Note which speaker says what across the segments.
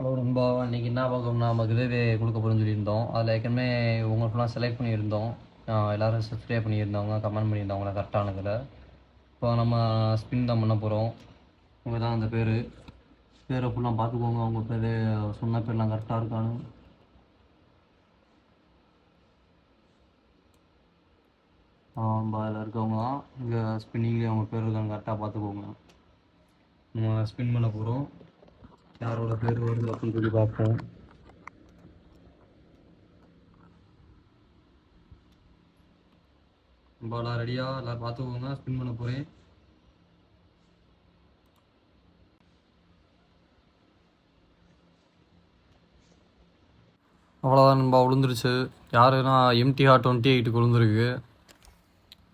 Speaker 1: Hello நண்பா, இன்னைக்கு என்ன பார்க்கணும்னா நம்ம கிவ்அவே கொடுக்க போகிறோம்னு சொல்லியிருந்தோம். அதில் ஏற்கனவே உங்களுக்குலாம் செலக்ட் பண்ணியிருந்தோம். எல்லோரும் சப்ஸ்கிரைப் பண்ணியிருந்தவங்க, கமெண்ட் பண்ணியிருந்தவங்கள கரெக்டானதில். இப்போ நம்ம ஸ்பின் தான் பண்ண போகிறோம். உங்க தான் அந்த பேரை ஃபுல்லாக பார்த்துக்கோங்க. அவங்க பேர் சொன்ன பேர்லாம் கரெக்டாக இருக்கான்னு. நம்ம அதில் இருக்கவங்க தான் இங்கே ஸ்பின்னிங்லேயே அவங்க பேர் இருக்காங்க, கரெக்டாக பார்த்துக்கோங்க. நம்ம ஸ்பின் பண்ண போகிறோம். யாரோட பேர் வருது அப்படின்னு சொல்லி பார்ப்போம். நம்ம எல்லாம் ரெடியாக எல்லோரும் பார்த்துக்கோங்க. ஸ்பின் பண்ண போகிறேன். அவ்வளோதான் நண்பா, விழுந்துருச்சு. யாருன்னா MTR28 விழுந்துருக்கு.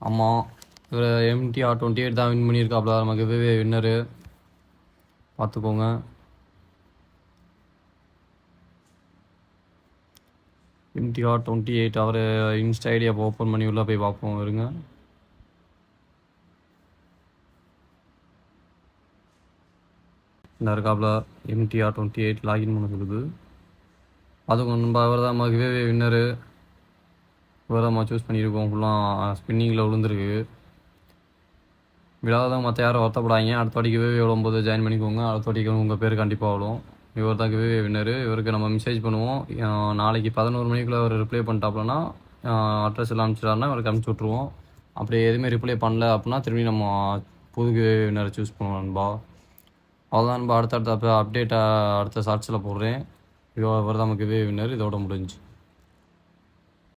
Speaker 1: ஆமாம், இவர் MTR28 தான் வின் பண்ணியிருக்காப்புல. நமக்கு வின்னரு பார்த்துக்கோங்க. MTR28 அவர் இன்ஸ்டா ஐடியா ஓப்பன் பண்ணி உள்ளே போய் பார்ப்போம். இருங்க. இந்த இருக்காப்புல MTR28 லாகின் பண்ண சொல்லுது. அதுக்கு நண்பா அவர் தான் நமக்கு வின்னரு. இவர் தான் நம்ம சூஸ் பண்ணியிருக்கோம். ஃபுல்லாக ஸ்பின்னிங்கில் விழுந்துருக்கு. விழாதான் மற்ற யாரும் வருத்தப்படாங்க. அடுத்த வாட்டிக்கு விழும்போது ஜாயின் பண்ணிக்கோங்க. அடுத்த வாட்டிக்கு உங்கள் பேர் கண்டிப்பாக விழும். இவர் தான் வின்னரு. இவருக்கு நம்ம மெசேஜ் பண்ணுவோம். நாளைக்கு 11 மணிக்குள்ளே அவர் ரிப்ளை பண்ணிட்டாப்லனா அட்ரஸ் எல்லாம் அனுப்பிச்சிட்டாருன்னா அவருக்கு அனுப்பிச்சி விட்ருவோம். அப்படி எதுவுமே ரிப்ளை பண்ணல அப்படின்னா திரும்பி நம்ம புது வின்னரை சூஸ் பண்ணுவோம் நண்பா. அவ்வளோதான் நண்பா. அடுத்த அப்டேட்டை அடுத்த ஷார்ட்ஸில் போடுறேன். இவர் தான் நமக்கு வின்னர். இதோட முடிஞ்சு.